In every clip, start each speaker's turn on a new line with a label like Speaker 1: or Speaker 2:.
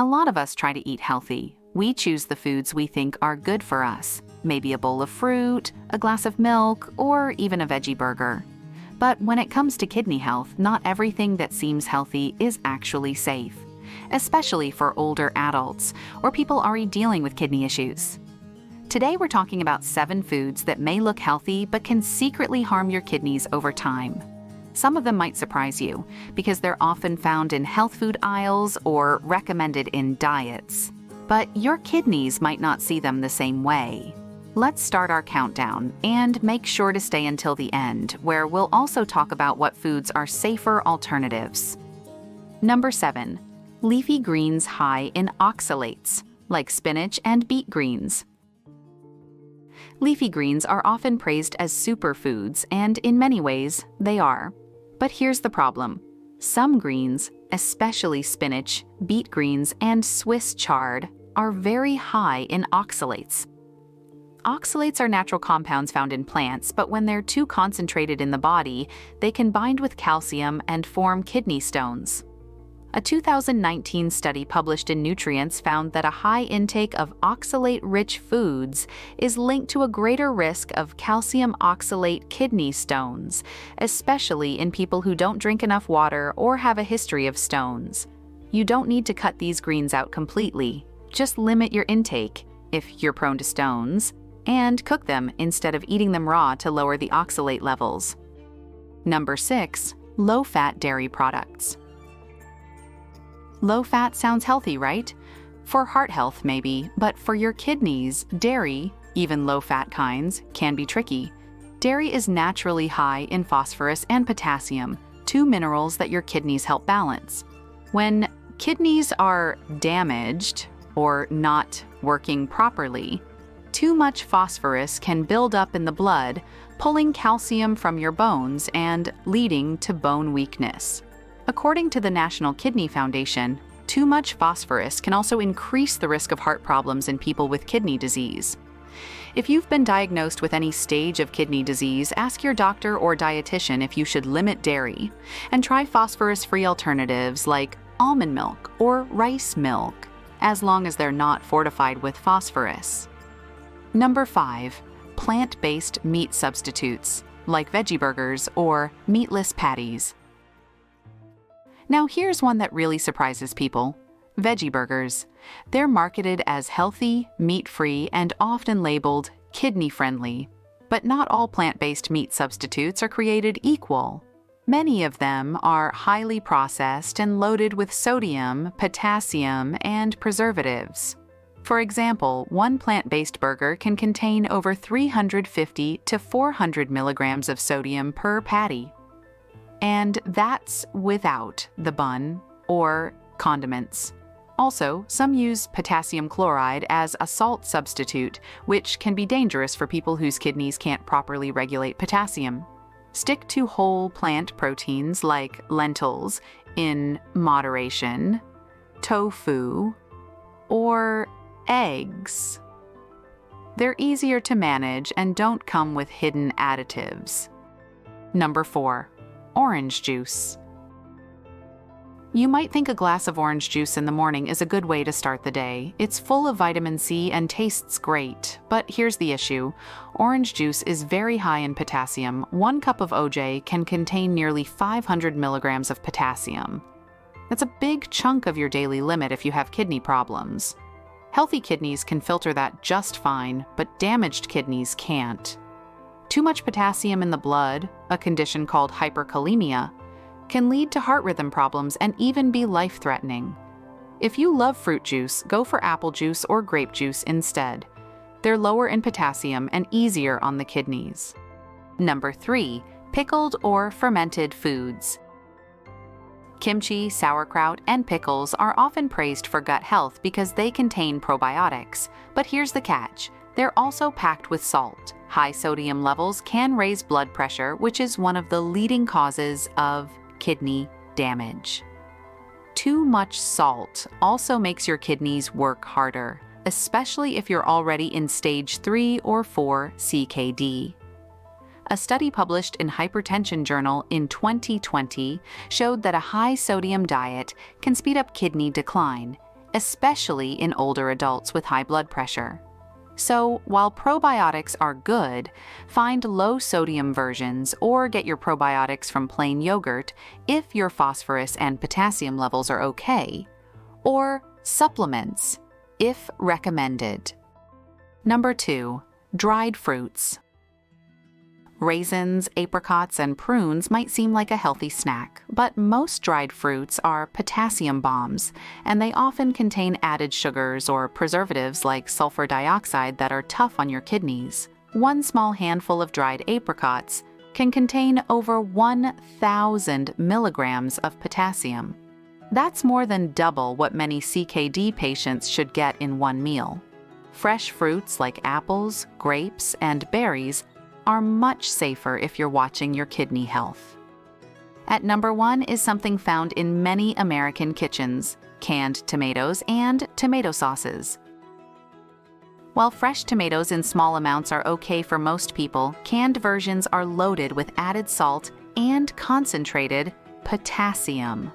Speaker 1: A lot of us try to eat healthy. We choose the foods we think are good for us, maybe a bowl of fruit, a glass of milk, or even a veggie burger. But when it comes to kidney health, not everything that seems healthy is actually safe, especially for older adults or people already dealing with kidney issues. Today we're talking about 7 foods that may look healthy but can secretly harm your kidneys over time. Some of them might surprise you because they're often found in health food aisles or recommended in diets. But your kidneys might not see them the same way. Let's start our countdown and make sure to stay until the end, where we'll also talk about what foods are safer alternatives. Number 7. Leafy greens high in oxalates, like spinach and beet greens. Leafy greens are often praised as superfoods, and in many ways, they are. But here's the problem. Some greens, especially spinach, beet greens, and Swiss chard, are very high in oxalates. Oxalates are natural compounds found in plants, but when they're too concentrated in the body, they can bind with calcium and form kidney stones. A 2019 study published in Nutrients found that a high intake of oxalate-rich foods is linked to a greater risk of calcium oxalate kidney stones, especially in people who don't drink enough water or have a history of stones. You don't need to cut these greens out completely. Just limit your intake, if you're prone to stones, and cook them instead of eating them raw to lower the oxalate levels. Number 6. Low-fat dairy products. Low fat sounds healthy, right? For heart health, maybe, but for your kidneys, dairy, even low-fat kinds, can be tricky. Dairy is naturally high in phosphorus and potassium, 2 minerals that your kidneys help balance. When kidneys are damaged or not working properly, too much phosphorus can build up in the blood, pulling calcium from your bones and leading to bone weakness. According to the National Kidney Foundation, too much phosphorus can also increase the risk of heart problems in people with kidney disease. If you've been diagnosed with any stage of kidney disease, ask your doctor or dietitian if you should limit dairy, and try phosphorus-free alternatives like almond milk or rice milk, as long as they're not fortified with phosphorus. Number 5. Plant-based meat substitutes, like veggie burgers or meatless patties. Now here's one that really surprises people. Veggie burgers. They're marketed as healthy, meat-free, and often labeled kidney-friendly. But not all plant-based meat substitutes are created equal. Many of them are highly processed and loaded with sodium, potassium, and preservatives. For example, one plant-based burger can contain over 350 to 400 milligrams of sodium per patty. And that's without the bun or condiments. Also, some use potassium chloride as a salt substitute, which can be dangerous for people whose kidneys can't properly regulate potassium. Stick to whole plant proteins like lentils in moderation, tofu, or eggs. They're easier to manage and don't come with hidden additives. Number 4. Orange juice. You might think a glass of orange juice in the morning is a good way to start the day. It's full of vitamin C and tastes great. But here's the issue. Orange juice is very high in potassium. 1 cup of OJ can contain nearly 500 milligrams of potassium. That's a big chunk of your daily limit if you have kidney problems. Healthy kidneys can filter that just fine, but damaged kidneys can't. Too much potassium in the blood, a condition called hyperkalemia, can lead to heart rhythm problems and even be life-threatening. If you love fruit juice, go for apple juice or grape juice instead. They're lower in potassium and easier on the kidneys. Number 3. Pickled or fermented foods. Kimchi, sauerkraut, and pickles are often praised for gut health because they contain probiotics. But here's the catch. They're also packed with salt. High sodium levels can raise blood pressure, which is one of the leading causes of kidney damage. Too much salt also makes your kidneys work harder, especially if you're already in stage 3 or 4 CKD. A study published in Hypertension Journal in 2020 showed that a high sodium diet can speed up kidney decline, especially in older adults with high blood pressure. So, while probiotics are good, find low-sodium versions or get your probiotics from plain yogurt if your phosphorus and potassium levels are okay, or supplements if recommended. Number 2. Dried fruits. Raisins, apricots, and prunes might seem like a healthy snack, but most dried fruits are potassium bombs, and they often contain added sugars or preservatives like sulfur dioxide that are tough on your kidneys. One small handful of dried apricots can contain over 1,000 milligrams of potassium. That's more than double what many CKD patients should get in one meal. Fresh fruits like apples, grapes, and berries are much safer if you're watching your kidney health. At number 1 is something found in many American kitchens: canned tomatoes and tomato sauces. While fresh tomatoes in small amounts are okay for most people, canned versions are loaded with added salt and concentrated potassium.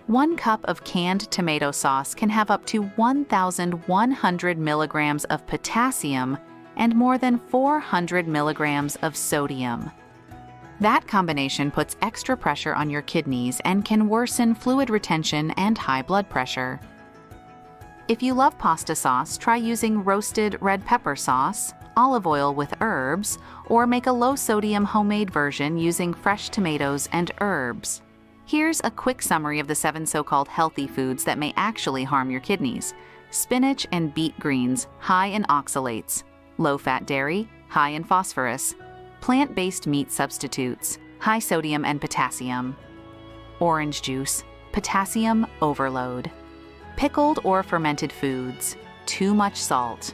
Speaker 1: 1 cup of canned tomato sauce can have up to 1,100 milligrams of potassium and more than 400 milligrams of sodium. That combination puts extra pressure on your kidneys and can worsen fluid retention and high blood pressure. If you love pasta sauce, try using roasted red pepper sauce, olive oil with herbs, or make a low-sodium homemade version using fresh tomatoes and herbs. Here's a quick summary of the 7 so-called healthy foods that may actually harm your kidneys. Spinach and beet greens, high in oxalates. Low-fat dairy, high in phosphorus. Plant-based meat substitutes, high sodium and potassium. Orange juice, potassium overload. Pickled or fermented foods, too much salt.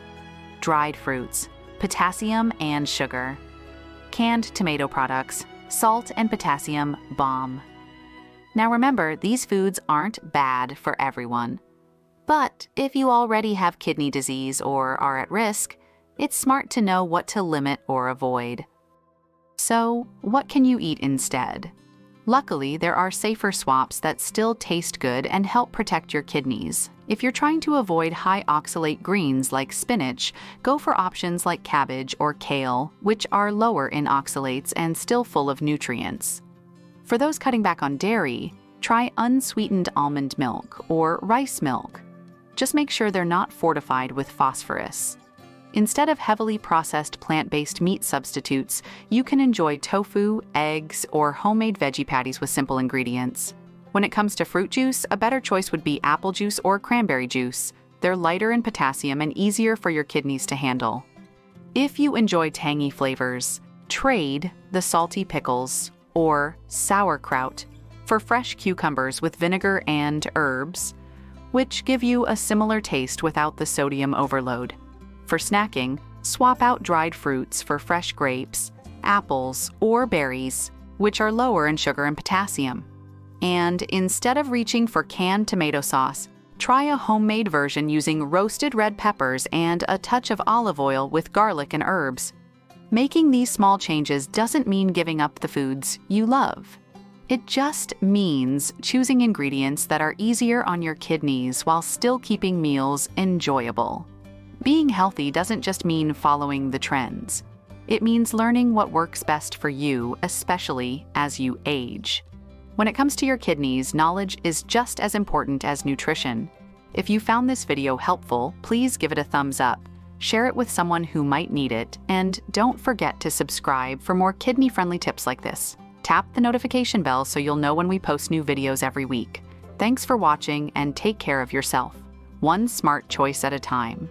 Speaker 1: Dried fruits, potassium and sugar. Canned tomato products, salt and potassium bomb. Now remember, these foods aren't bad for everyone. But if you already have kidney disease or are at risk, it's smart to know what to limit or avoid. So, what can you eat instead? Luckily, there are safer swaps that still taste good and help protect your kidneys. If you're trying to avoid high oxalate greens like spinach, go for options like cabbage or kale, which are lower in oxalates and still full of nutrients. For those cutting back on dairy, try unsweetened almond milk or rice milk. Just make sure they're not fortified with phosphorus. Instead of heavily processed plant-based meat substitutes, you can enjoy tofu, eggs, or homemade veggie patties with simple ingredients. When it comes to fruit juice, a better choice would be apple juice or cranberry juice. They're lighter in potassium and easier for your kidneys to handle. If you enjoy tangy flavors, trade the salty pickles or sauerkraut for fresh cucumbers with vinegar and herbs, which give you a similar taste without the sodium overload. For snacking, swap out dried fruits for fresh grapes, apples, or berries, which are lower in sugar and potassium. And instead of reaching for canned tomato sauce, try a homemade version using roasted red peppers and a touch of olive oil with garlic and herbs. Making these small changes doesn't mean giving up the foods you love. It just means choosing ingredients that are easier on your kidneys while still keeping meals enjoyable. Being healthy doesn't just mean following the trends. It means learning what works best for you, especially as you age. When it comes to your kidneys, knowledge is just as important as nutrition. If you found this video helpful, please give it a thumbs up, share it with someone who might need it, and don't forget to subscribe for more kidney-friendly tips like this. Tap the notification bell so you'll know when we post new videos every week. Thanks for watching and take care of yourself, one smart choice at a time.